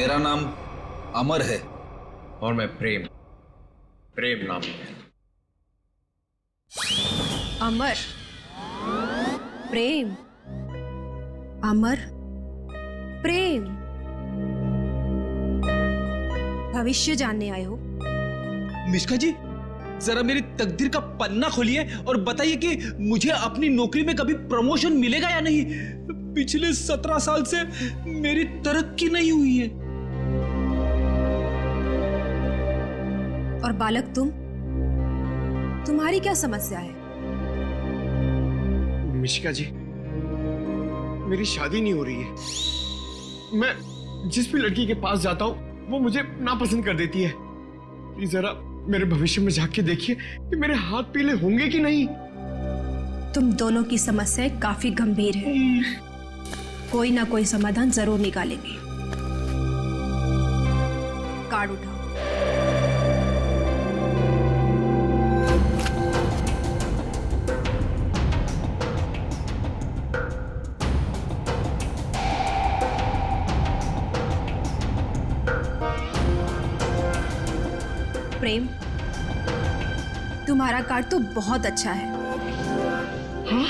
मेरा नाम अमर है। और मैं प्रेम। प्रेम नाम है। अमर, प्रेम, अमर, प्रेम। भविष्य जानने आए हो? मिश्का जी, जरा मेरी तकदीर का पन्ना खोलिए और बताइए कि मुझे अपनी नौकरी में कभी प्रमोशन मिलेगा या नहीं। पिछले 17 साल से मेरी तरक्की नहीं हुई है। और बालक तुम्हारी क्या समस्या है? मिशिका जी, मेरी शादी नहीं हो रही है। मैं जिस भी लड़की के पास जाता हूँ वो मुझे नापसंद कर देती है। प्लीज जरा मेरे भविष्य में झांक के देखिए कि मेरे हाथ पीले होंगे कि नहीं। तुम दोनों की समस्याएं काफी गंभीर है। कोई ना कोई समाधान जरूर निकालेंगे। कार्ड उठाओ। प्रेम, तुम्हारा कार्ड तो बहुत अच्छा है। हाँ?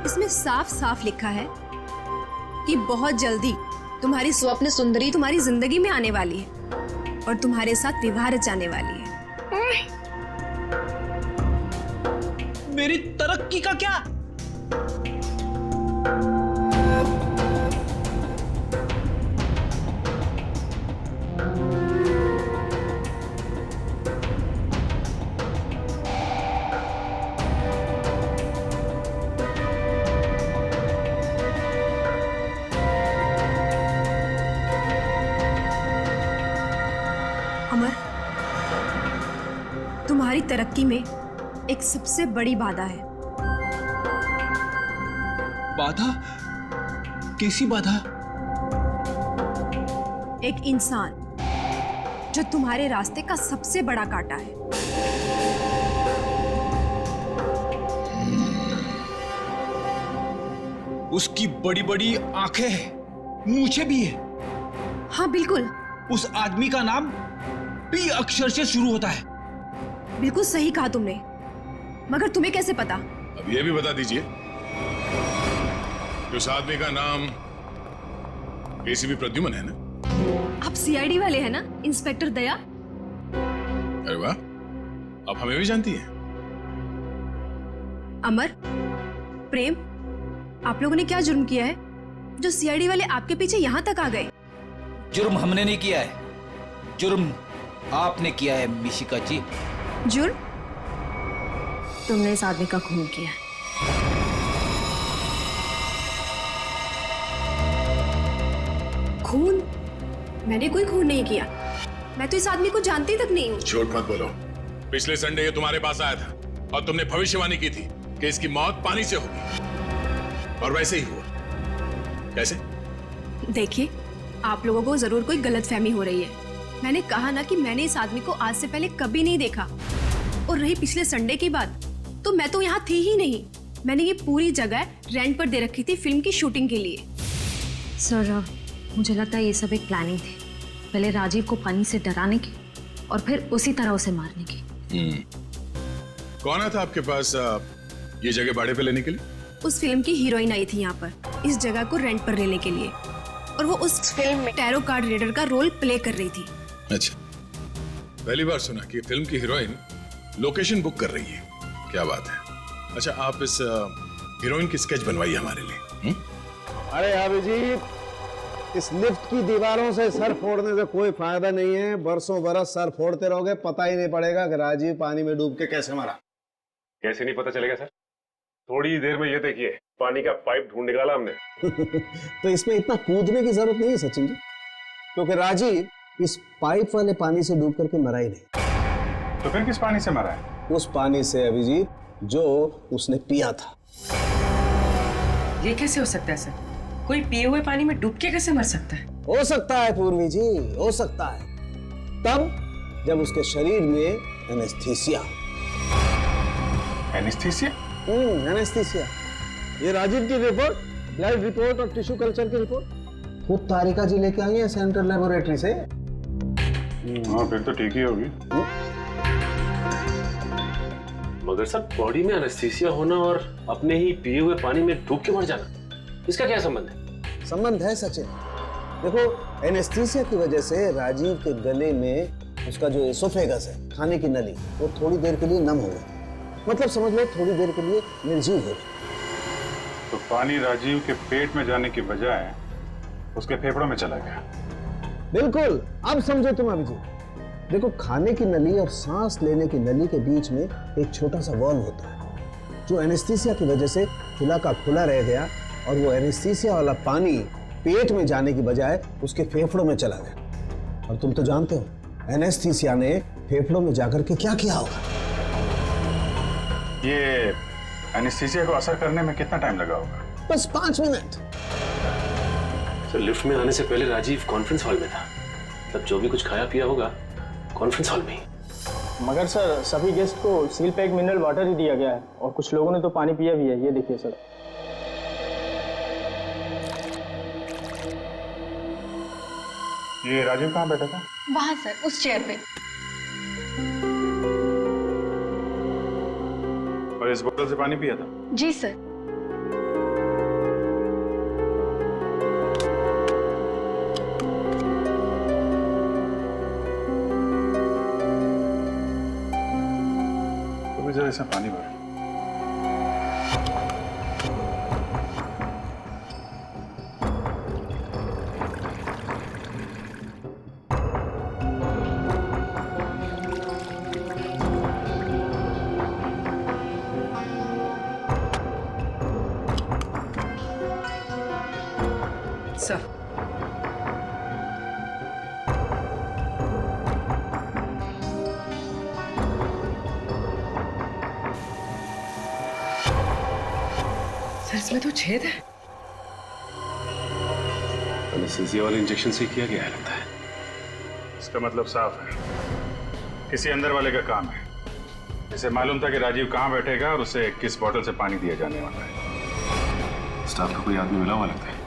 इसमें साफ साफ लिखा है कि बहुत जल्दी तुम्हारी स्वप्न सुंदरी तुम्हारी जिंदगी में आने वाली है और तुम्हारे साथ विवाह रचाने वाली है। मेरी तरक्की का क्या? अमर, तुम्हारी तरक्की में एक सबसे बड़ी बाधा है। बाधा? कैसी बाधा? एक इंसान जो तुम्हारे रास्ते का सबसे बड़ा कांटा है। उसकी बड़ी बड़ी आंखें हैं, मूछें भी है। हाँ बिल्कुल। उस आदमी का नाम पी अक्षर से शुरू होता है। बिल्कुल सही कहा तुमने, मगर तुम्हें कैसे पता? अब ये भी बता दीजिए कि उस आदमी का नाम एसीपी प्रद्युमन है ना? आप सीआईडी वाले हैं ना, इंस्पेक्टर दया? अरे वाह, आप हमें भी जानती हैं। अमर, प्रेम, आप लोगों ने क्या जुर्म किया है जो सीआईडी वाले आपके पीछे यहाँ तक आ गए? जुर्म हमने नहीं किया है, जुर्म आपने किया है मिशिका जी। जुर्म? तुमने इस आदमी का खून किया है। खून? मैंने कोई खून नहीं किया। मैं तो इस आदमी को जानती तक नहीं हूँ। झूठ मत बोलो। पिछले संडे ये तुम्हारे पास आया था और तुमने भविष्यवाणी की थी कि इसकी मौत पानी से होगी, और वैसे ही हुआ। कैसे? देखिए, आप लोगों को जरूर कोई गलतफहमी हो रही है। मैंने कहा ना कि मैंने इस आदमी को आज से पहले कभी नहीं देखा। और रही पिछले संडे की बात, तो मैं तो यहाँ थी ही नहीं। मैंने ये पूरी जगह रेंट पर दे रखी थी फिल्म की शूटिंग के लिए। सर, मुझे लगता है ये सब एक प्लानिंग थी। पहले राजीव को पानी से डराने की और फिर उसी तरह उसे मारने की। कौन आया था आपके पास ये जगह भाड़े पे लेने के लिए? उस फिल्म की हीरोइन आई थी यहाँ पर इस जगह को रेंट पर लेने के लिए, और वो उस फिल्म में टैरो कार्ड रीडर का रोल प्ले कर रही थी। अच्छा, पहली बार सुना कि फिल्म की हीरोइन लोकेशन बुक कर रही है। क्या बात है। अच्छा, आप इस हीरोइन की स्केच बनवाइए हमारे लिए। अरे अभिजीत, इस लिफ्ट की दीवारों से सर फोड़ने से कोई फायदा नहीं है। बरसों बरस सर फोड़ते रहोगे, पता ही नहीं पड़ेगा कि राजीव पानी में डूब के कैसे मरा। कैसे नहीं पता चलेगा सर? थोड़ी देर में ये देखिए, पानी का पाइप ढूंढ निकाला हमने। तो इसमें इतना कूदने की जरूरत नहीं है सचिन जी, क्योंकि राजीव इस पाइप वाले पानी से डूब करके मरा ही नहीं। तो फिर किस पानी से मरा है? उस पानी से अभिजीत जो उसने पिया था। ये कैसे हो सकता है सर? कोई पिए हुए पानी में डूब के कैसे मर सकता है? हो सकता है पूर्वी जी, हो सकता है, तब जब उसके शरीर में एनेस्थीसिया। एनेस्थीसिया? एनेस्थीसिया। ये राजीव की रिपोर्ट, ब्लड रिपोर्ट और टिश्यू कल्चर की रिपोर्ट, खुद तारिका जी लेके आई है सेंट्रल लेबोरेटरी से। हाँ फिर तो ठीक ही होगी। मगर सर बॉडी में एनेस्थीसिया होना और अपने ही पिए हुए पानी में डूब के मर जाना, इसका क्या संबंध है? संबंध है सचिन। देखो एनेस्थीसिया की वजह से राजीव के गले में उसका जो एसोफेगस है, खाने की नली, वो थोड़ी देर के लिए नम हो गई। मतलब समझ लो थोड़ी देर के लिए निर्जीव हो गई। तो पानी राजीव के पेट में जाने की बजाय उसके फेफड़ों में चला गया। बिल्कुल, अब समझो तुम अभिजीत। देखो खाने की नली और सांस लेने की नली के बीच में एक छोटा सा वॉल्व होता है जो एनेस्थीसिया की वजह से खुला का खुला रह गया, और वो एनेस्थीसिया वाला पानी पेट में जाने की बजाय उसके फेफड़ों में चला गया। और तुम तो जानते हो एनेस्थीसिया ने फेफड़ों में जाकर के क्या किया होगा। ये एनेस्थीसिया को असर करने में कितना टाइम लगा होगा? बस 5 मिनट। सर लिफ्ट में आने से पहले राजीव कॉन्फ्रेंस हॉल में था, मतलब जो भी कुछ खाया पिया होगा कॉन्फ्रेंस हॉल में ही। मगर सर सभी गेस्ट को सील पैक मिनरल वाटर ही दिया गया है और कुछ लोगों ने तो पानी पिया भी है। ये देखिए सर। ये राजीव कहाँ बैठा था? वहाँ सर, उस चेयर पे। और इस बोतल से पानी पिया था? जी सर। तो जरा इसमें पानी भर। सर इसमें तो छेद है। एनेस्थीसिया वाले इंजेक्शन से किया गया है लगता है। इसका मतलब साफ है, किसी अंदर वाले का काम है। इसे मालूम था कि राजीव कहाँ बैठेगा और उसे किस बोतल से पानी दिया जाने वाला है। स्टाफ का कोई आदमी मिला हुआ लगता है।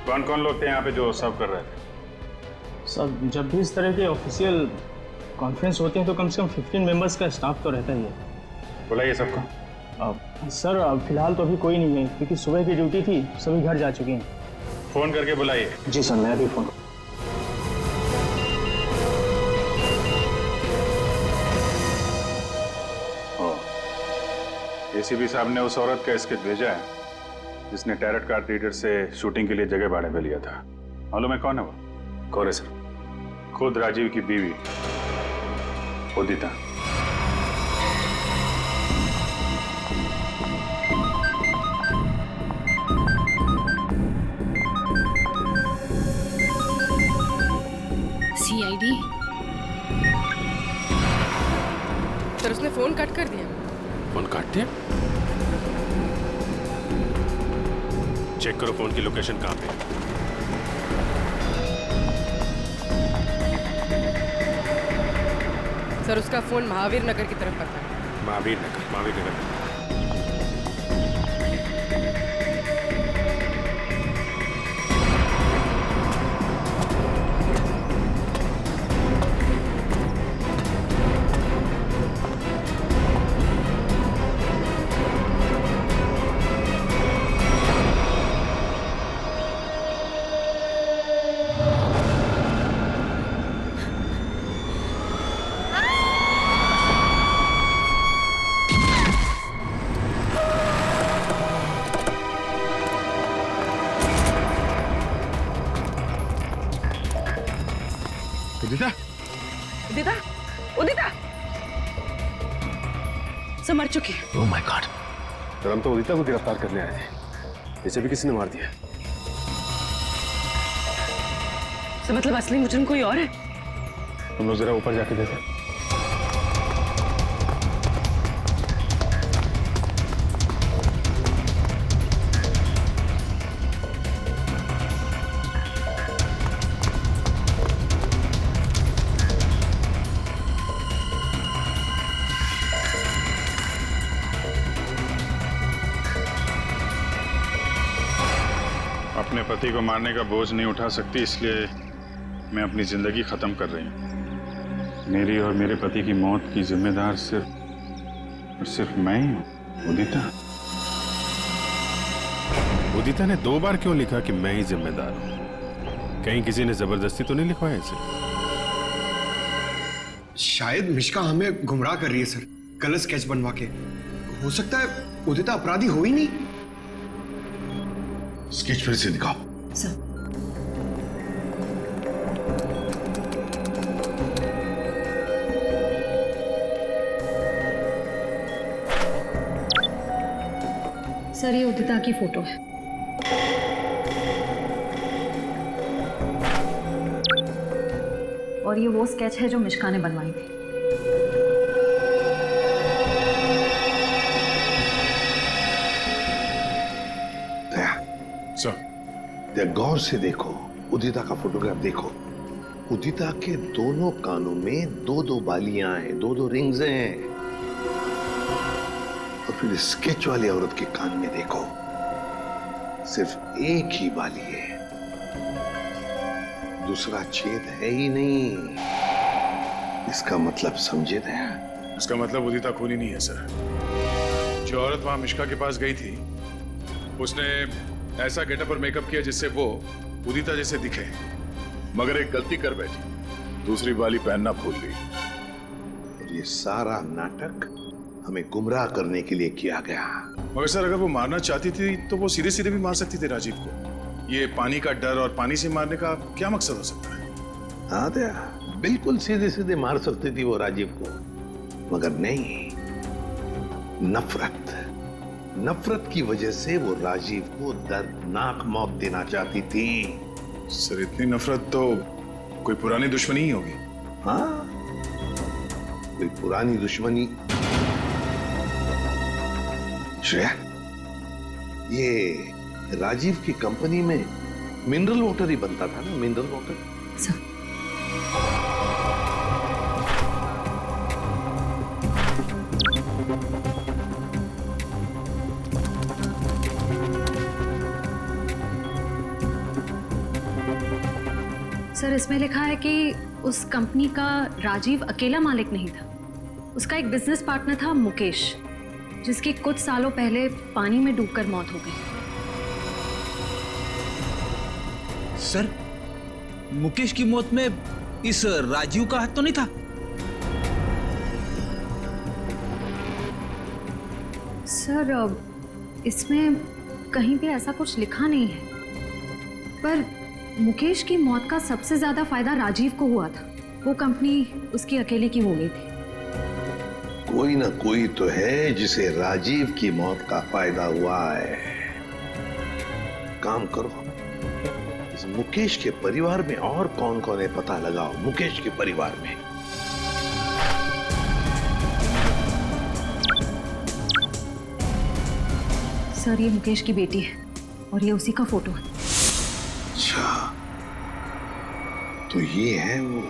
कौन कौन लोग थे यहाँ पे जो सर्व कर रहे थे? सर जब भी इस तरह के ऑफिशियल कॉन्फ्रेंस होते हैं तो कम से कम 15 मेंबर्स का स्टाफ तो रहता ही है। बुलाइए सबको। सर फिलहाल तो अभी कोई नहीं है क्योंकि सुबह की ड्यूटी थी, सभी घर जा चुके हैं। फोन करके बुलाइए। जी सर, मैं अभी फोन। एसीपी साहब ने उस औरत का स्केच भेजा है जिसने टैरट कार्ड रीडर से शूटिंग के लिए जगह भाड़े पे लिया था। मालूम है कौन है वो? कौन है सर? खुद राजीव की बीवी उदिता। सीआईडी। सर उसने फोन कट कर दिया। फोन काट दिया? चेक करो फोन की लोकेशन कहाँ पे। सर उसका फोन महावीर नगर की तरफ पता है। महावीर नगर। उदिता सब मर चुकी है। Oh my God. तो हम तो उदिता को गिरफ्तार करने आए थे, इसे भी किसी ने मार दिया। तो मतलब असली मुजरिम कोई और है? हम लोग जरा ऊपर जाके देखें। अपने पति को मारने का बोझ नहीं उठा सकती, इसलिए मैं अपनी जिंदगी खत्म कर रही हूँ। मेरी और मेरे पति की मौत की जिम्मेदार सिर्फ मैं ही हूँ। उदिता। उदिता ने 2 बार क्यों लिखा कि मैं ही जिम्मेदार हूं? कहीं किसी ने जबरदस्ती तो नहीं लिखवाया इसे? शायद मिश्का हमें गुमराह कर रही है सर, गलत स्केच बनवा के। हो सकता है उदिता अपराधी हो ही नहीं। स्केच फिर से दिखाओ। सर सर ये उदिता की फोटो है। और ये वो स्केच है जो मिश्का ने बनवाई थी। दया, गौर से देखो, उदिता का फोटोग्राफ देखो। उदिता के दोनों कानों में 2-2 बालियां हैं, 2-2 रिंग्स हैं। और फिर स्केच वाली औरत के कान में देखो, सिर्फ एक ही बाली है, दूसरा छेद है ही नहीं। इसका मतलब समझे दया? इसका मतलब उदिता खूनी नहीं है सर। जो औरत वहां मिश्का के पास गई थी, उसने ऐसा गेटअप और मेकअप किया जिससे वो उदिता जैसे दिखे, मगर एक गलती कर बैठी, दूसरी बाली पहनना भूल गई। और ये सारा नाटक हमें गुमराह करने के लिए किया गया। मगर सर, अगर वो मारना चाहती थी तो वो सीधे सीधे भी मार सकती थी राजीव को। ये पानी का डर और पानी से मारने का क्या मकसद हो सकता है? हाँ दया, बिल्कुल सीधे सीधे मार सकती थी वो राजीव को, मगर नहीं, नफरत की वजह से वो राजीव को दर्दनाक मौत देना चाहती थी। सर, इतनी नफरत तो कोई पुरानी दुश्मनी ही होगी। हाँ, कोई पुरानी दुश्मनी। श्रेया, ये राजीव की कंपनी में मिनरल वाटर ही बनता था ना, मिनरल वाटर। सर सर इसमें लिखा है कि उस कंपनी का राजीव अकेला मालिक नहीं था। उसका एक बिजनेस पार्टनर था मुकेश, जिसकी कुछ सालों पहले पानी में डूबकर मौत हो गई। सर, मुकेश की मौत में इस राजीव का हाथ तो नहीं था? सर इसमें कहीं भी ऐसा कुछ लिखा नहीं है, पर मुकेश की मौत का सबसे ज्यादा फायदा राजीव को हुआ था। वो कंपनी उसकी अकेले की हो गई थी। कोई ना कोई तो है जिसे राजीव की मौत का फायदा हुआ है। काम करो, इस मुकेश के परिवार में और कौन कौन है पता लगाओ। मुकेश के परिवार में सर ये मुकेश की बेटी है और ये उसी का फोटो है। अच्छा, तो ये है वो।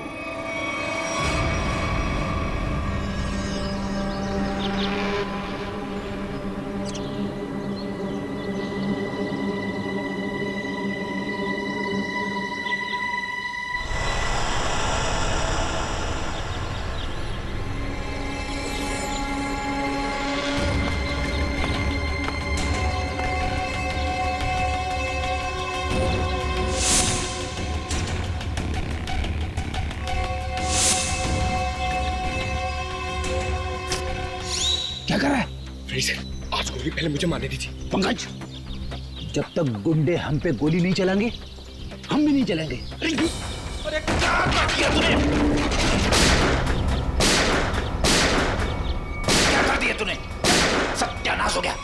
क्या कर रहा है? आज गोली पहले मुझे मारने दी थी। पंकज, जब तक गुंडे हम पे गोली नहीं चलाएंगे, हम भी नहीं चलेंगे। अरे क्या किया तूने? क्या कर दिया तूने? सत्यानाश हो गया।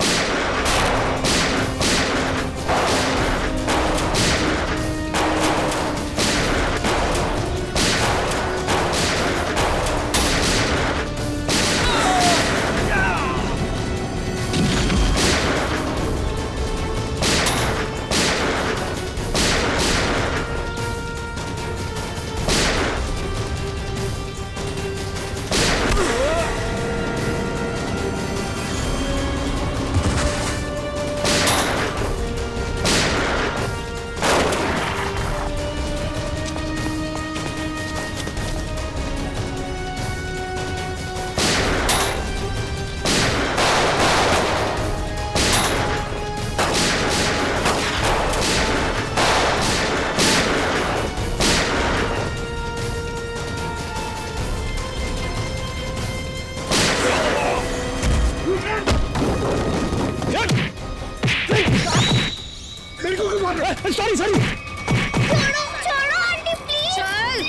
Sorry sorry. छोड़ो छोड़ो आंटी प्लीज। चल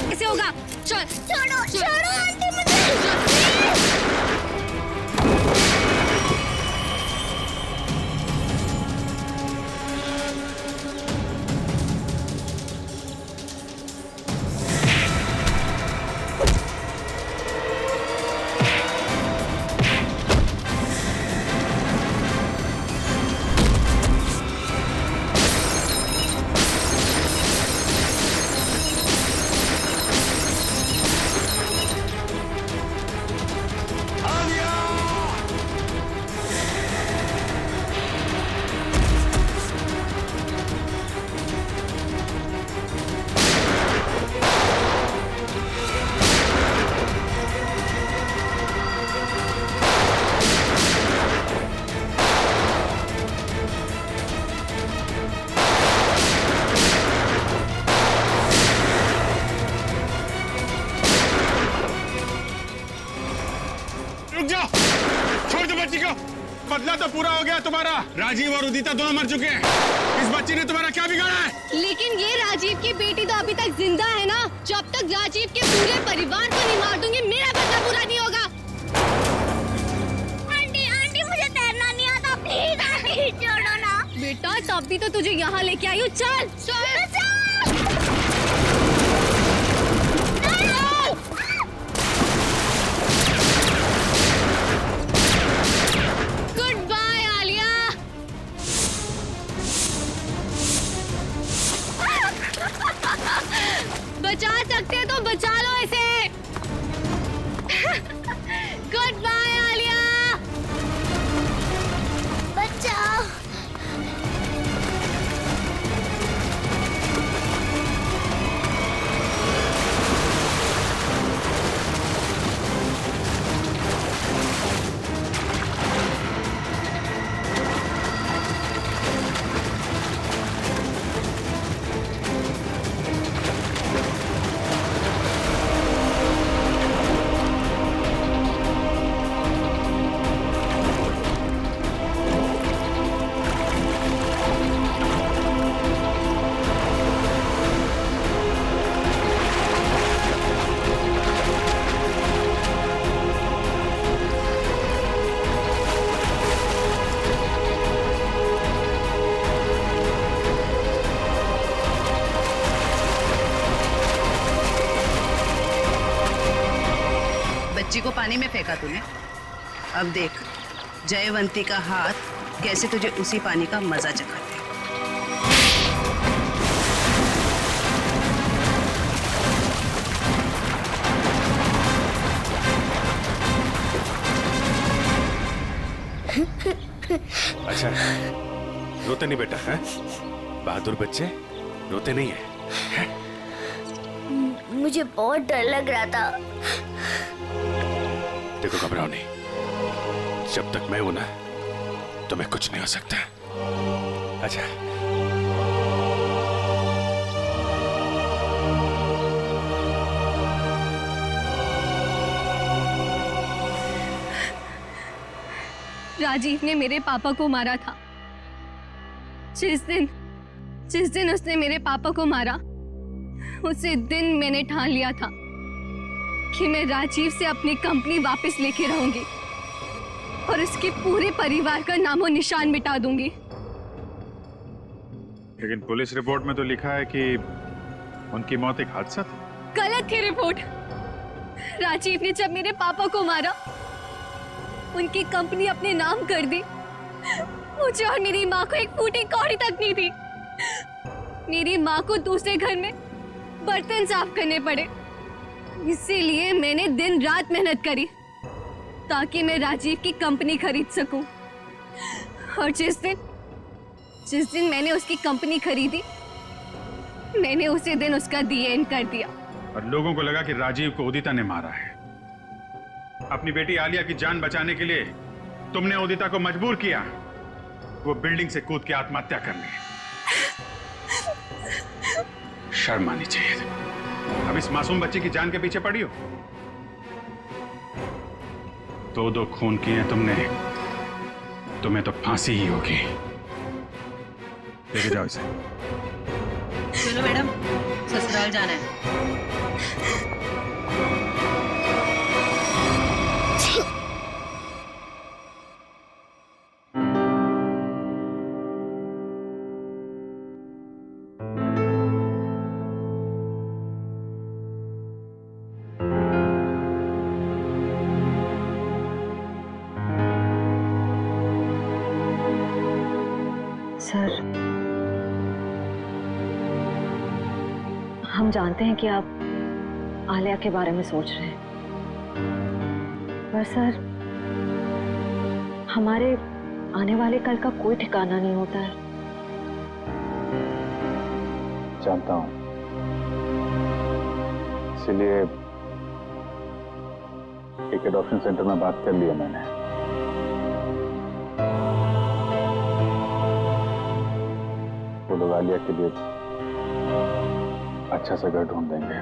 कैसे होगा? चल छोड़ो छोड़ो आंटी मुझे। रुक जाओ, छोड़ दो बच्ची को। बदला तो पूरा हो गया तुम्हारा। राजीव और उदिता दोनों मर चुके हैं। इस बच्ची ने तुम्हारा क्या बिगाड़ा है? लेकिन ये राजीव की बेटी तो अभी तक जिंदा है ना। जब तक राजीव के पूरे परिवार को नहीं मार दूंगी मेरा बदला पूरा नहीं होगा। आंटी आंटी मुझे तैरना नहीं आता, प्लीज आंटी छोड़ो ना। बेटा तब भी तो तुझे यहाँ लेके आई हूँ। चल चल गुड बाय आलिया। बचा सकते हो तो बचा लो इसे। Good bye Alia. बचाओ। बच्ची को पानी में फेंका तूने। अब देख जयवंती का हाथ कैसे तुझे उसी पानी का मजा चखाते। अच्छा रोते नहीं बेटा है? बहादुर बच्चे रोते नहीं है? मुझे बहुत डर लग रहा था। देखो घबराओ नहीं, जब तक मैं हूं ना तुम्हें कुछ नहीं हो सकता। अच्छा राजीव ने मेरे पापा को मारा था। जिस दिन उसने मेरे पापा को मारा उसी दिन मैंने ठान लिया था कि मैं राजीव से अपनी कंपनी वापस लेके रहूंगी और उसके पूरे परिवार का नामो निशान मिटा दूंगी। लेकिन पुलिस रिपोर्ट में तो लिखा है कि उनकी मौत एक हादसा था। गलत थी रिपोर्ट। राजीव ने जब मेरे पापा को मारा उनकी कंपनी अपने नाम कर दी। मुझे और मेरी माँ को एक फूटी कौड़ी तक नहीं थी। मेरी माँ को दूसरे घर में बर्तन साफ करने पड़े। इसीलिए मैंने दिन रात मेहनत करी ताकि मैं राजीव की कंपनी खरीद सकूं। और जिस दिन मैंने उसकी कंपनी खरीदी मैंने उसी दिन उसका दी एंड कर दिया। और लोगों को लगा कि राजीव को उदिता ने मारा है। अपनी बेटी आलिया की जान बचाने के लिए तुमने उदिता को मजबूर किया वो बिल्डिंग से कूद के आत्महत्या करने। शर्म आनी चाहिए। अब इस मासूम बच्चे की जान के पीछे पड़ी हो। दो खून किए तुमने, तुम्हें तो फांसी ही होगी। लेके जाओ इसे। चलो मैडम, ससुराल जाना है। सर, हम जानते हैं कि आप आलिया के बारे में सोच रहे हैं, पर सर हमारे आने वाले कल का कोई ठिकाना नहीं होता है। जानता हूं, इसीलिए एक एडॉप्शन सेंटर में बात कर लिया मैंने। वो लोग आलिया के लिए अच्छा सा घर ढूंढ देंगे,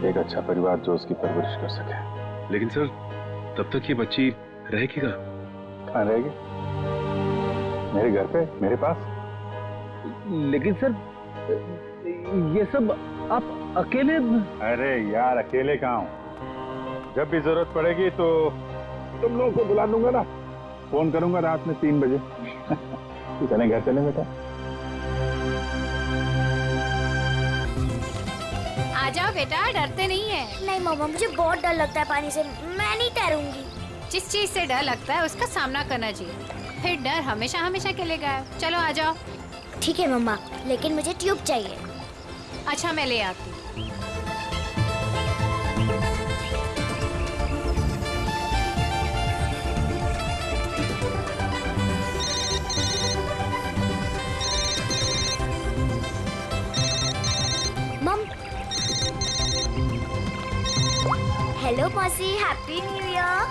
एक अच्छा परिवार जो उसकी परवरिश कर सके। लेकिन सर, तब तक ये बच्ची रहेगी कहाँ? कहाँ रहेगी? मेरे घर पे, मेरे पास। लेकिन सर, ये सब आप अकेले? अरे यार, अकेले कहाँ हूँ? जब भी जरूरत पड़ेगी तो तुम लोगों को बुला दूंगा ना, फोन करूंगा रात में 3 बजे। चलें घर चलें बेटा। आ जाओ बेटा, डरते नहीं है। नहीं मामा, मुझे बहुत डर लगता है पानी से, मैं नहीं तैरूंगी। जिस चीज से डर लगता है उसका सामना करना चाहिए, फिर डर हमेशा हमेशा के लिए गायब। चलो आ जाओ। ठीक है मम्मा, लेकिन मुझे ट्यूब चाहिए। अच्छा, मैं ले आती हूँ। हेलो मौसी, हैप्पी न्यू ईयर।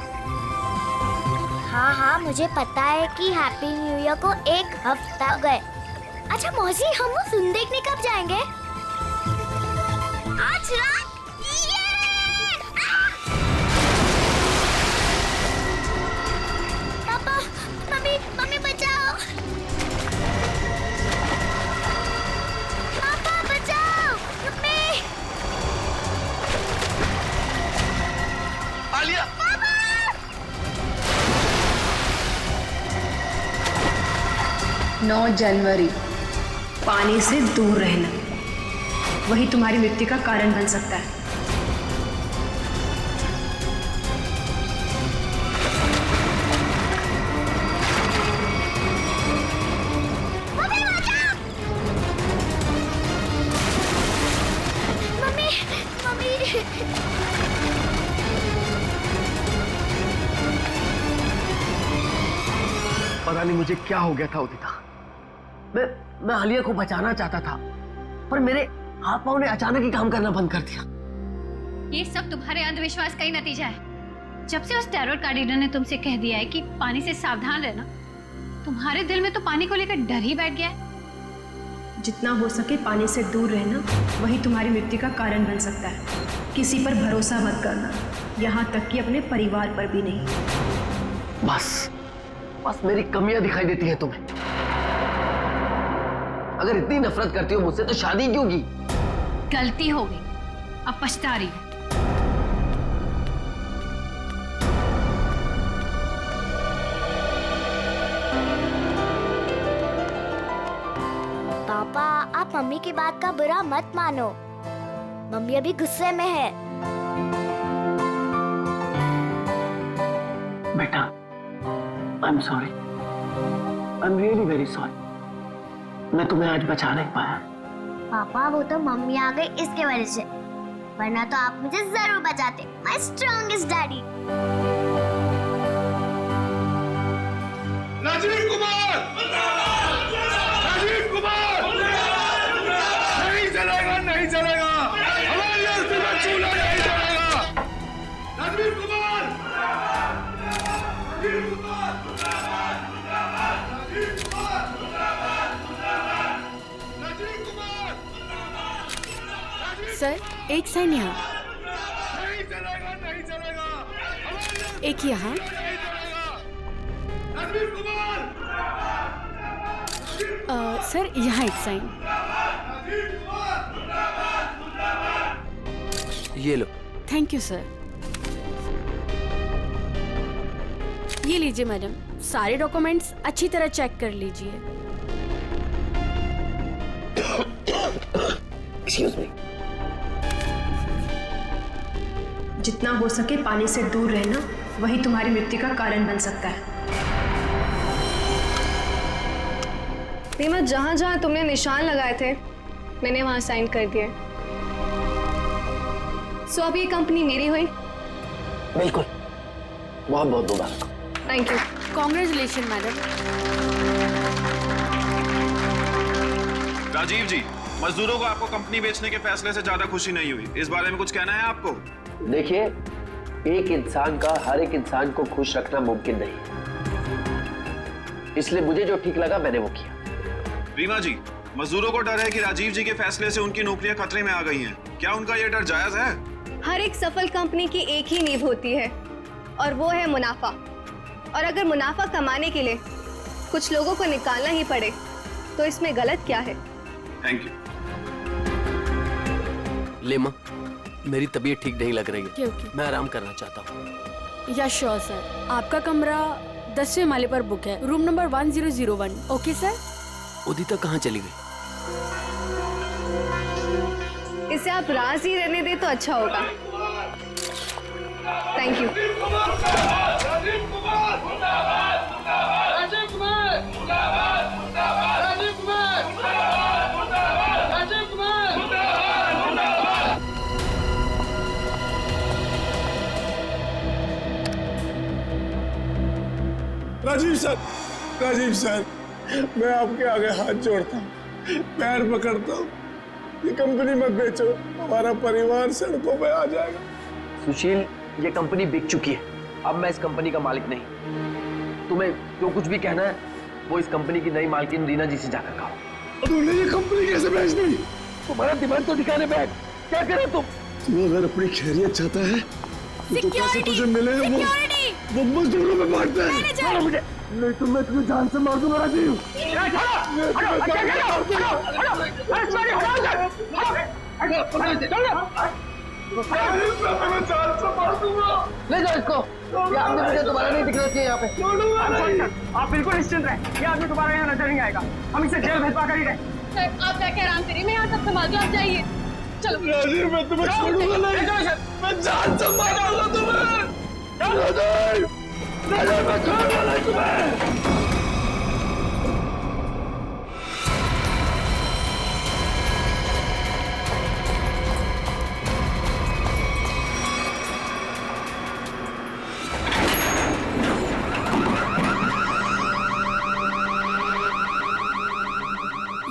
हाँ हाँ, मुझे पता है कि हैप्पी न्यू ईयर को 1 हफ्ता गए। अच्छा मौसी, हम वो फिल्म देखने कब जाएंगे? आज रात। पापा, मम्मी, मम्मी बचाओ। पापा बचाओ, मम्मी। आलिया! 9 जनवरी, पानी से दूर रहना, वही तुम्हारी मृत्यु का कारण बन सकता है। Mummy, mummy. पता नहीं मुझे क्या हो गया था उदिता। मैं आलिया को बचाना चाहता था, पर मेरे हाथ पांव ने अचानक ही काम करना बंद कर दिया। ये सब तुम्हारे अंधविश्वास का ही नतीजा है। जब से उस टैरोट कार्डिनर ने तुमसे कह दिया है कि पानी से सावधान रहना, तुम्हारे दिल में तो पानी को लेकर डर ही बैठ गया है। जितना हो सके पानी से दूर रहना, वही तुम्हारी मृत्यु का कारण बन सकता है। किसी पर भरोसा मत करना, यहाँ तक कि अपने परिवार पर भी नहीं। बस मेरी कमियां दिखाई देती हैं तुम्हें। अगर इतनी नफरत करती हो मुझसे तो शादी क्यों की? गलती हो गई, अब पछता रही हूँ। पापा, आप मम्मी की बात का बुरा मत मानो। मम्मी अभी गुस्से में है। बेटा, I am sorry, I am really very sorry. मैं तुम्हें आज बचा नहीं पाया। पापा, वो तो मम्मी आ गई इसके वजह से, वरना तो आप मुझे जरूर बचाते। My strongest daddy. Rajiv Kumar! Rajiv Kumar! नहीं चलेगा, नहीं चलेगा। हमारी अस्थि में चूल्हा नहीं चलेगा। राजीव कुमार! राजीव कुमार! राजीव कुमार! राजीव कुमार! सर, एक साइन यहाँ, नहीं चलेगा, नहीं चलेगा। एक यहाँ। राजीव कुमार! सर यहाँ एक साइन। ये लो। Thank you sir. ये लीजिए मैडम, सारे डॉक्यूमेंट्स अच्छी तरह चेक कर लीजिए। Excuse me. जितना हो सके पानी से दूर रहना, वही तुम्हारी मृत्यु का कारण बन सकता है। रीमा, जहाँ जहाँ तुमने निशान लगाए थे मैंने वहाँ साइन कर दिए। सो अब ये कंपनी मेरी हुई। बिल्कुल, बहुत बहुत मुबारक। Thank you. Congratulation madam. Rajiv ji, मजदूरों को आपको कंपनी बेचने के फैसले से ज्यादा खुशी नहीं हुई, इस बारे में कुछ कहना है आपको? देखिए, एक इंसान का हर एक इंसान को खुश रखना मुमकिन नहीं, इसलिए मुझे जो ठीक लगा मैंने वो किया। रीमा जी, मजदूरों को डर है कि राजीव जी के फैसले से उनकी नौकरियां खतरे में आ गई हैं। क्या उनका ये डर जायज है? हर एक सफल कंपनी की एक ही नींव होती है और वो है मुनाफा। और अगर मुनाफा कमाने के लिए कुछ लोगों को निकालना ही पड़े तो इसमें गलत क्या है? Thank you. लेमा, मेरी तबीयत ठीक नहीं लग रही है। क्योंकि मैं आराम करना चाहता हूँ। या श्योर सर, आपका कमरा 10वें माले पर बुक है, room number 1001। Okay sir. Udita कहाँ चली गई? इसे आप राज ही रहने दे तो अच्छा होगा। Thank you. राजीव सर, मैं आपके आगे हाथ जोड़ता हूँ, पैर पकड़ता हूँ, ये कंपनी मत बेचो, हमारा परिवार सड़कों पे आ जाएगा। सुशील, ये कंपनी बिक चुकी है, अब मैं इस कंपनी का मालिक नहीं। तुम्हें जो कुछ भी कहना है वो इस कंपनी की नई मालकिन रीना जी से जाकर कहो। तूने ये कंपनी कैसे बेच दी? तुम्हारा दिमाग तो ठिकाने पे है, क्या करे तुम? तू अगर अपनी खैरियत चाहता है तो पैसे तुझे मिले वो मजदूरों में बांटते हैं। मुझे नहीं तो मैं तुझे जान से मार दूंगा राजीव। ले जाओ इसको, ये आदमी मुझे दोबारा नहीं दिखना चाहिए यहाँ पे। आप बिल्कुल निश्चिंत रहे, ये आदमी दोबारा यहाँ नजर नहीं आएगा। हम इसे जेल भिजवा कर ही रहे। सर, आप जाके आराम करिए, मैं यहाँ सब संभाल दूँ, आप जाइए। चलो राजीव, मैं तुम्हें छोड़ूंगा नहीं, मैं जान से मारूंगा तुम्हें। राजीव, मैं छोड़ूंगा नहीं तुम्हें।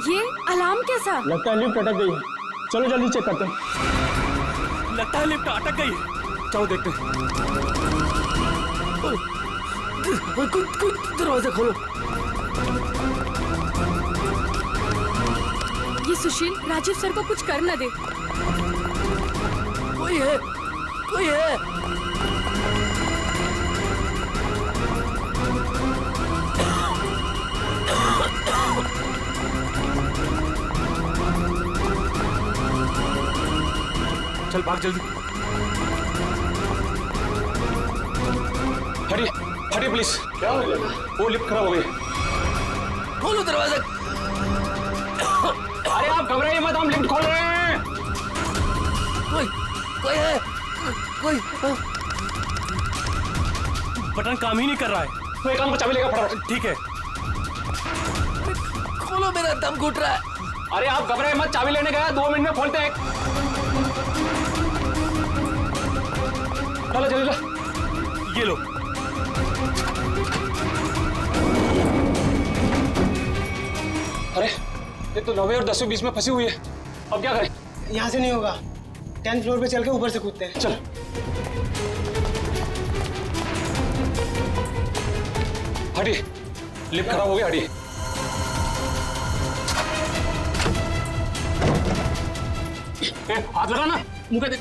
ये अलार्म कैसा? लगता है लिफ्ट अटक गई है, चलो जल्दी चेक करते हैं। लगता है लिफ्ट अटक गई है, चलो देखते हैं। दरवाजा खोलो। ये सुशील राजीव सर को कुछ कर न दे। कोई है, कोई है। चल भाग जल्दी। हटिए हटिए प्लीज। क्या हो गया? वो लिफ्ट खराब हो गई। खोलो दरवाजा। अरे आप घबराइए मत, हम लिफ्ट खोल रहे हैं। कोई है, कोई। बटन काम ही नहीं कर रहा है, तो एक काम को चाबी लेगा फटाफट। ठीक है, खोलो, मेरा दम घुट रहा है। अरे आप घबराइए मत, चाबी लेने गया, 2 मिनट में खोलते हैं। चलो जल्दी लो, ये लो। अरे ये तो 9वें और 10वें बीच में फंसी हुई है, अब क्या करें? यहाँ से नहीं होगा, 10th फ्लोर पे चल के ऊपर से कूदते हैं। चल। हटिए, लिफ्ट खराब हो गया, हटिए। हाथ लगा ना, मुंह पे दे।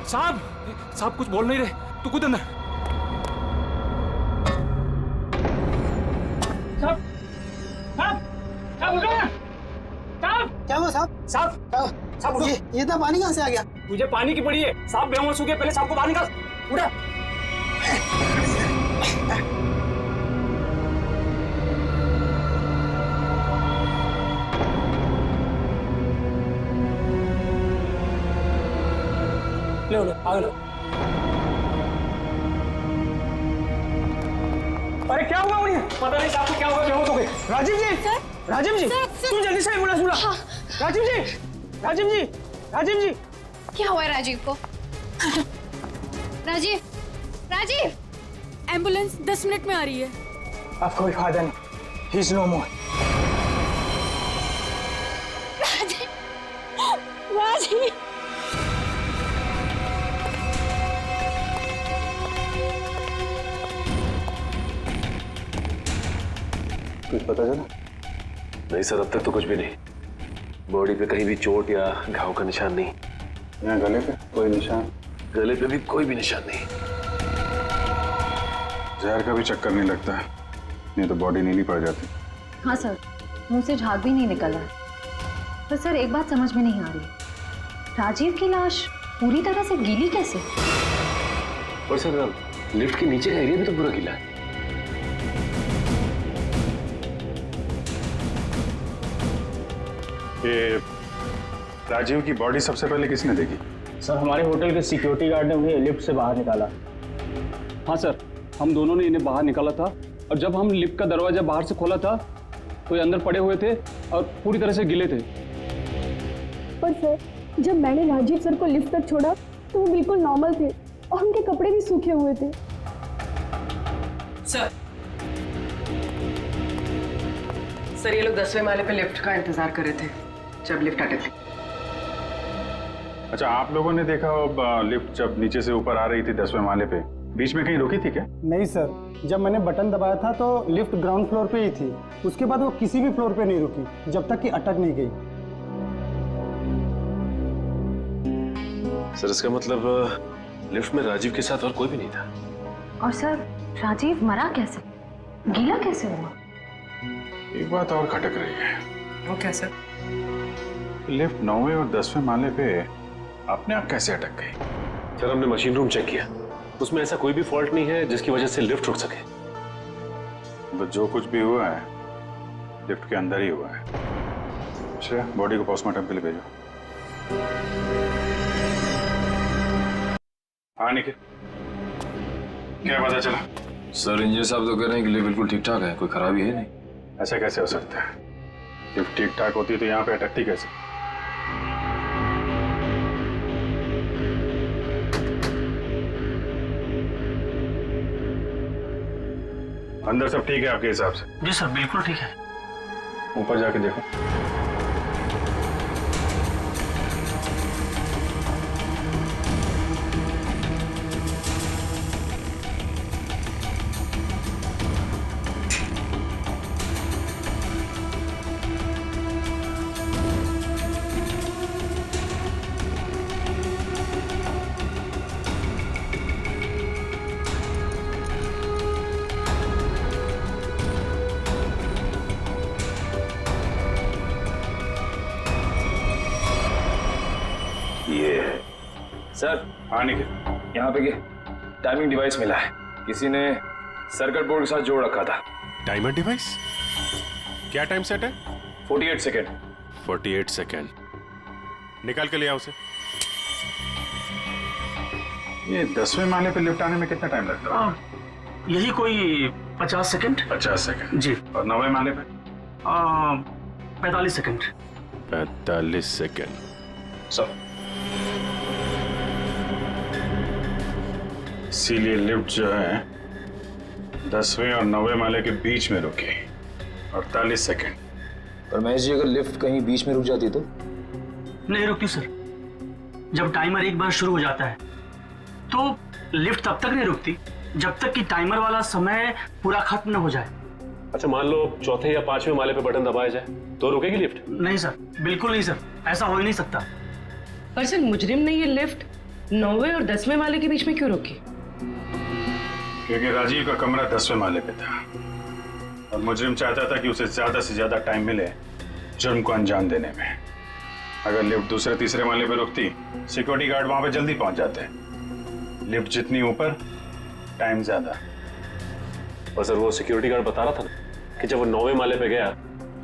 साहब कुछ बोल नहीं रहे, तू कूद अंदर। क्या हुआ साहब? साहब उठिए। ये इतना पानी कहाँ से आ गया? मुझे पानी की पड़ी है। साहब बेहोश हो गए, पहले साहब को बाहर निकाल। उठा। लो आगे लो। अरे क्या हुआ उन्हें? पता नहीं साहब को क्या हुआ, बेहोश हो गए। राजीव जी, राजीव जी, तुम जल्दी से एम्बुलेंस बुला। राजीव जी, राजीव जी, राजीव जी। क्या हुआ है राजीव को? राजीव, राजीव, एम्बुलेंस 10 मिनट में आ रही है। अब कोई फायदा नहीं, ही इज नो मोर। राजीव, राजीव। कुछ पता चला? नहीं सर, अब तक तो कुछ भी नहीं। बॉडी पे कहीं भी चोट या घाव का निशान नहीं। यहाँ गले पे कोई निशान? गले पे भी कोई भी निशान नहीं। जहर का भी चक्कर नहीं लगता, नहीं तो बॉडी नीली पड़ जाती। हाँ सर, मुंह से झाग भी नहीं निकला है। पर सर एक बात समझ में नहीं आ रही, राजीव की लाश पूरी तरह से गीली कैसे? और सर लिफ्ट के नीचे का एरिया भी तो पूरा गीला है। ये राजीव की बॉडी सबसे पहले किसने देखी? सर हमारे होटल के सिक्योरिटी गार्ड ने उन्हें लिफ्ट से बाहर निकाला। हाँ सर, हम दोनों ने इन्हें बाहर निकाला था और जब हम लिफ्ट का दरवाजा बाहर से खोला था तो ये अंदर पड़े हुए थे और पूरी तरह से गिले थे। पर सर, जब मैंने राजीव सर को लिफ्ट तक छोड़ा तो वो बिल्कुल नॉर्मल थे और उनके कपड़े भी सूखे हुए थे। सर ये लोग 10वें माले पे लिफ्ट का इंतजार कर रहे थे जब लिफ्ट अटक गई। अच्छा, आप लोगों ने देखा लिफ्ट जब नीचे से ऊपर आ रही थी 10वें माले पे, बीच में कहीं रुकी थी क्या? नहीं सर, जब मैंने बटन दबाया था तो लिफ्ट ग्राउंड फ्लोर पे ही थी। उसके बाद वो किसी भी फ्लोर पे नहीं रुकी जब तक कि अटक नहीं गई। सर इसका मतलब लिफ्ट में राजीव के साथ और कोई भी नहीं था। और सर राजीव मरा कैसे, गीला कैसे हुआ? एक बात और खटक रही है। वो क्या सर? लिफ्ट 9वें और 10वें माले पे अपने आप कैसे अटक गई? सर हमने मशीन रूम चेक किया, उसमें ऐसा कोई भी फॉल्ट नहीं है जिसकी वजह से लिफ्ट रुक सके। तो जो कुछ भी हुआ है लिफ्ट के अंदर ही हुआ है। अच्छा, बॉडी को पोस्टमार्टम के लिए भेजो। हाँ निखिल, क्या पता चला? सर इंजीनियर साहब तो कह रहे हैं कि लिफ्ट बिल्कुल ठीक ठाक है, कोई खराबी है नहीं। ऐसा कैसे हो सकता है? लिफ्ट ठीक ठाक होती तो यहाँ पे अटकती कैसे? अंदर सब ठीक है आपके हिसाब से? जी सर बिल्कुल ठीक है। ऊपर जाके देखो। सर हाँ निखिल, यहाँ पे टाइमिंग डिवाइस मिला है, किसी ने सर्किट बोर्ड के साथ जोड़ रखा था। Timer device? क्या टाइम सेट है? 48 सेकेंड। 48 सेकेंड। निकाल के ले आओ उसे। ये 10वें माले पे लिफ्ट आने में कितना टाइम लगता है? यही कोई 50 सेकंड। 50 सेकंड जी। और 9वें माले पे? 45 सेकंड। 45 सेकंड। सब इसीलिए लिफ्ट जो है 10वें और 9वें माले के बीच में रुकी 48 सेकंड। पर महेश जी, अगर लिफ्ट कहीं बीच में रुक जाती तो? नहीं रुकती सर। जब टाइमर एक बार शुरू हो जाता है तो लिफ्ट तब तक नहीं रुकती जब तक कि टाइमर वाला समय पूरा खत्म न हो जाए। अच्छा मान लो चौथे या 5वें माले पे बटन दबाया जाए तो रुकेगी लिफ्ट? नहीं सर, बिल्कुल नहीं सर, ऐसा हो ही नहीं सकता। पर सर मुजरिम ने ये लिफ्ट 9वें और 10वें माले के बीच में क्यों रोकी? क्योंकि राजीव का कमरा 10वें माले पे था और मुजरिम चाहता था कि उसे ज्यादा से ज्यादा टाइम मिले जुर्म को अंजाम देने में। अगर लिफ्ट दूसरे तीसरे माले पे रुकती, सिक्योरिटी गार्ड वहां पे जल्दी पहुंच जाते। लिफ्ट जितनी ऊपर, टाइम ज्यादा। और सर वो सिक्योरिटी गार्ड बता रहा था ना कि जब वो 9वें माले पे गया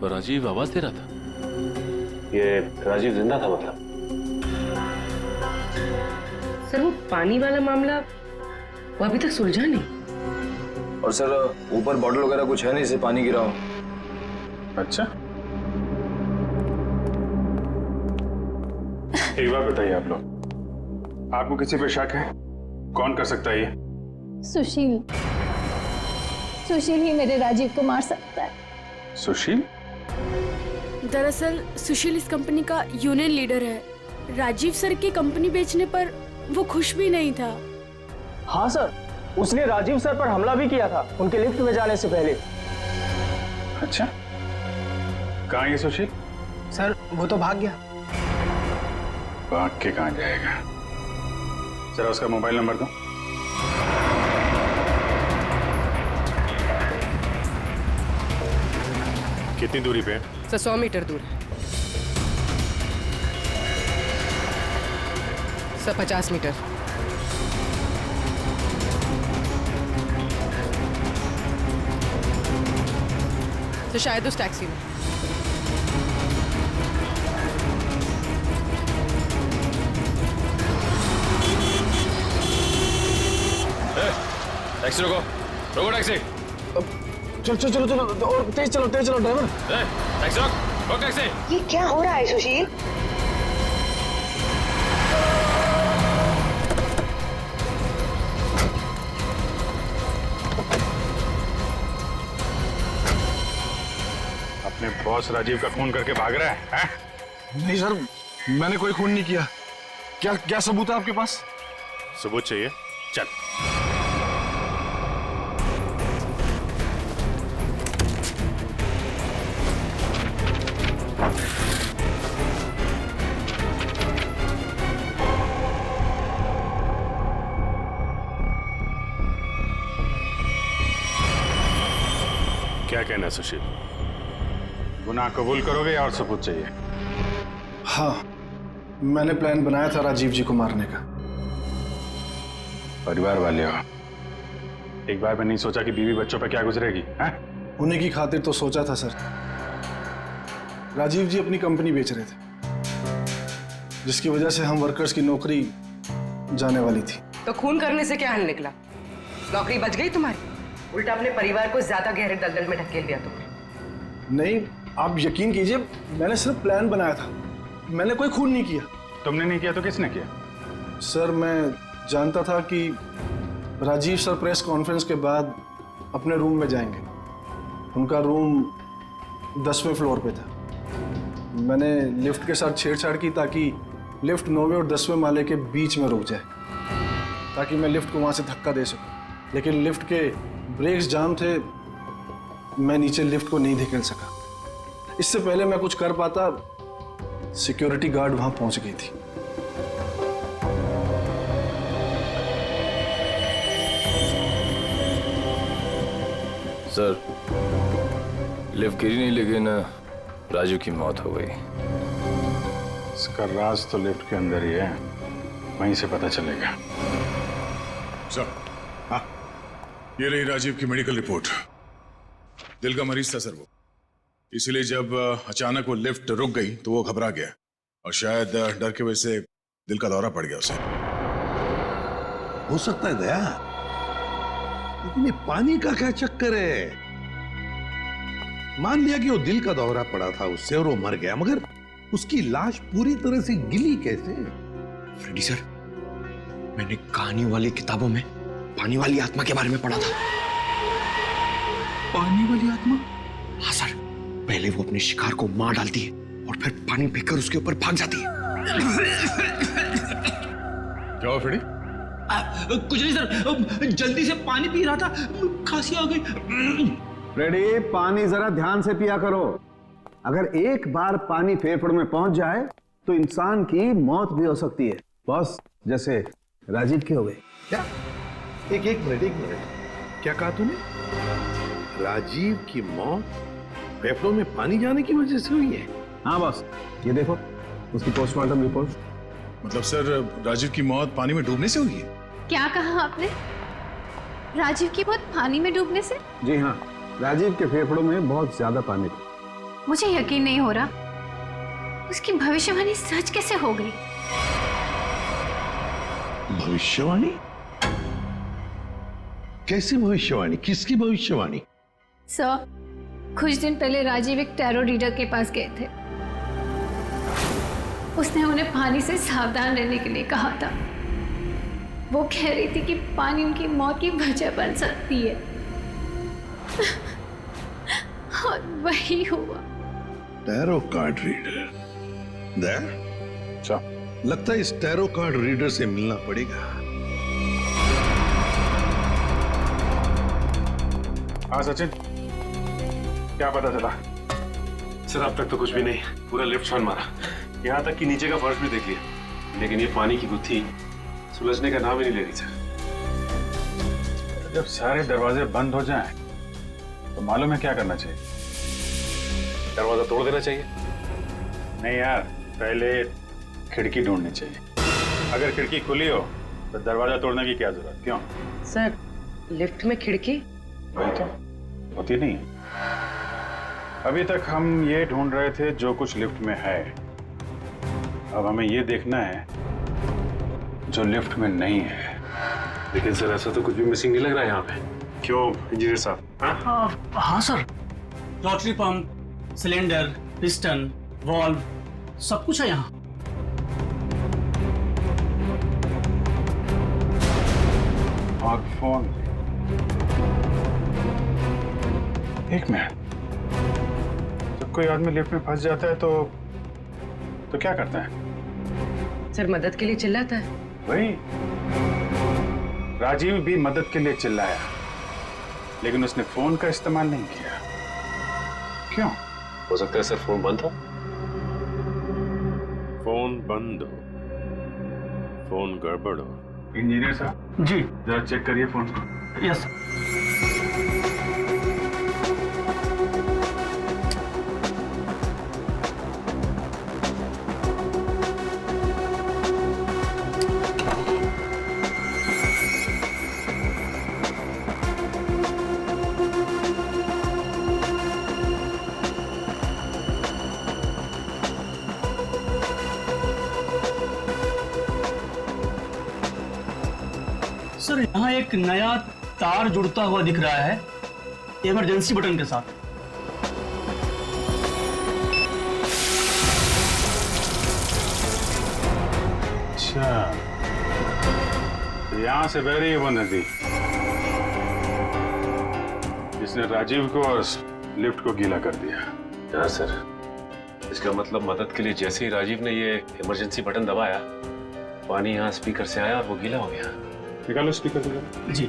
तो राजीव आवाज दे रहा था। ये राजीव जिंदा था मतलब। सर वो पानी वाला मामला वो अभी तक सुलझा नहीं। और सर ऊपर बॉटल वगैरह कुछ है नहीं जिससे पानी गिरा हो। अच्छा, एक बात बताइए आप लोग, आपको किसी पे शक है? कौन कर सकता है ये? सुशील। सुशील ही मेरे राजीव को मार सकता है। सुशील? दरअसल सुशील इस कंपनी का यूनियन लीडर है। राजीव सर की कंपनी बेचने पर वो खुश भी नहीं था। हाँ सर, उसने राजीव सर पर हमला भी किया था उनके लिफ्ट में जाने से पहले। अच्छा, कहाँ है सुशील? सर वो तो भाग गया। भाग के कहाँ जाएगा? जरा उसका मोबाइल नंबर दो। कितनी दूरी पे? सर 100 मीटर दूर है। Sir 50 metre. तो शायद उस टैक्सी में। टैक्सी रोको, रोको टैक्सी। चलो चलो चलो चलो और तेज चलो ड्राइवर। टैक्सी रोक टैक्सी। ये क्या हो रहा है सुशील? अपने बॉस राजीव का खून करके भाग रहा है? नहीं सर, मैंने कोई खून नहीं किया। क्या सबूत है आपके पास? सबूत चाहिए? चल। क्या कहना है सुशील? गुनाह कबूल करोगे या और सबूत चाहिए? हाँ, मैंने प्लान बनाया था राजीव जी को मारने का। परिवार वाले हो, एक बार भी नहीं सोचा कि बीवी बच्चों पर क्या गुजरेगी? उन्हीं की खातिर तो सोचा था सर। राजीव जी अपनी कंपनी बेच रहे थे, जिसकी वजह से हम वर्कर्स की नौकरी जाने वाली थी। तो खून करने से क्या हल निकला? नौकरी बच गई तुम्हारी? उल्टा अपने परिवार को ज्यादा गहरे दलदल में ढकेल दिया तुमने। नहीं, आप यकीन कीजिए, मैंने सिर्फ प्लान बनाया था, मैंने कोई खून नहीं किया। तुमने नहीं किया तो किसने किया? सर मैं जानता था कि राजीव सर प्रेस कॉन्फ्रेंस के बाद अपने रूम में जाएंगे। उनका रूम 10वें फ्लोर पे था। मैंने लिफ्ट के साथ छेड़छाड़ की ताकि लिफ्ट 9वें और 10वें माले के बीच में रुक जाए, ताकि मैं लिफ्ट को वहां से धक्का दे सकूं। लेकिन लिफ्ट के ब्रेक्स जाम थे, मैं नीचे लिफ्ट को नहीं धकेल सका। इससे पहले मैं कुछ कर पाता, सिक्योरिटी गार्ड वहां पहुंच गई थी। सर लिफ्ट गिरी नहीं, लेकिन राजू की मौत हो गई। इसका राज तो लिफ्ट के अंदर ही है, वहीं से पता चलेगा। सर, हाँ, ये रही राजीव की मेडिकल रिपोर्ट। दिल का मरीज था सर वो, इसलिए जब अचानक वो लिफ्ट रुक गई तो वो घबरा गया और शायद डर की वजह से दिल का दौरा पड़ गया उसे। हो सकता है दया, लेकिन ये पानी का क्या चक्कर है? मान लिया कि वो दिल का दौरा पड़ा था उससे और वो मर गया, मगर उसकी लाश पूरी तरह से गिली कैसे? फ्रेडी सर, मैंने कहानी वाली किताबों में पानी वाली आत्मा के बारे में पढ़ा था। पानी वाली आत्मा? हाँ सर, पहले वो अपने शिकार को मार डालती है और फिर पानी फेंककर उसके ऊपर भाग जाती है। क्या हुआ फ्रेडी? कुछ नहीं सर, जल्दी से पानी पी रहा था, खांसी आ गई। फ्रेडी, पानी जरा ध्यान से पिया करो। अगर एक बार पानी फेफड़ों में पहुंच जाए तो इंसान की मौत भी हो सकती है। बॉस जैसे राजीव के हो गए। क्या? एक मिनट। क्या कहा तूने? राजीव की मौत फेफड़ों में पानी जाने की वजह से हुई है? हाँ बॉस, ये देखो उसकी पोस्टमार्टम रिपोर्ट। मतलब सर राजीव की मौत पानी में डूबने से हुई है? क्या कहा आपने? राजीव की मौत पानी में डूबने से? जी हाँ, राजीव के फेफड़ों में बहुत ज्यादा पानी था। मुझे यकीन नहीं हो रहा। उसकी भविष्यवाणी सच कैसे हो गई? भविष्यवाणी? कैसी भविष्यवाणी? किसकी भविष्यवाणी? सर, कुछ दिन पहले राजीव एक टैरो रीडर के पास गए थे। उसने उन्हें पानी से सावधान रहने के लिए कहा था। वो कह रही थी कि पानी उनकी मौत की वजह बन सकती है। और वही हुआ। Tarot card reader? लगता है इस टैरो कार्ड रीडर से मिलना पड़ेगा। हाँ सचिन, क्या पता चला? सर अब तक तो कुछ भी नहीं, पूरा लिफ्ट छान मारा, यहाँ तक कि नीचे का फर्श भी देख लिया, लेकिन ये पानी की गुत्थी सुलझने का नाम ही नहीं ले रही सर। जब सारे दरवाजे बंद हो जाएं, तो मालूम है क्या करना चाहिए? दरवाजा तोड़ देना चाहिए? नहीं यार, पहले खिड़की ढूंढनी चाहिए। अगर खिड़की खुली हो तो दरवाजा तोड़ने की क्या जरूरत? क्यों सर, लिफ्ट में खिड़की? वही तो होती नहीं है। अभी तक हम ये ढूंढ रहे थे जो कुछ लिफ्ट में है, अब हमें ये देखना है जो लिफ्ट में नहीं है। लेकिन सर ऐसा तो कुछ भी मिसिंग नहीं लग रहा है यहाँ पे। क्यों इंजीनियर साहब? हाँ sir, lottery pump, cylinder, piston, valve, सब कुछ है यहाँ। और फोन। एक मिनट, जब कोई आदमी लिफ्ट में फंस जाता है तो क्या करता है? सर मदद के लिए चिल्लाता है। वही, राजीव भी मदद के लिए चिल्लाया, लेकिन उसने फोन का इस्तेमाल नहीं किया। क्यों? हो सकता है सर फोन बंद हो। फोन बंद हो, फोन गड़बड़ हो। इंजीनियर साहब जी, जरा चेक करिए फोन को। Yes sir. सर यहाँ एक नया तार जुड़ता हुआ दिख रहा है इमरजेंसी बटन के साथ। अच्छा, तो यहाँ से बह रही है वो नदी जिसने राजीव को और लिफ्ट को गीला कर दिया। हाँ सर, इसका मतलब मदद के लिए जैसे ही राजीव ने ये इमरजेंसी बटन दबाया, पानी यहाँ स्पीकर से आया और वो गीला हो गया। निकालो स्पीकर को। जी।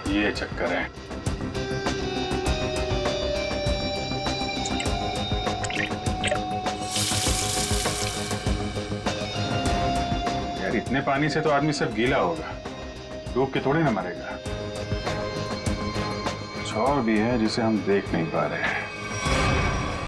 ये चक्कर है। यार इतने पानी से तो आदमी सब गीला होगा, डूब के थोड़ी ना मरेगा। कुछ और भी है जिसे हम देख नहीं पा रहे हैं।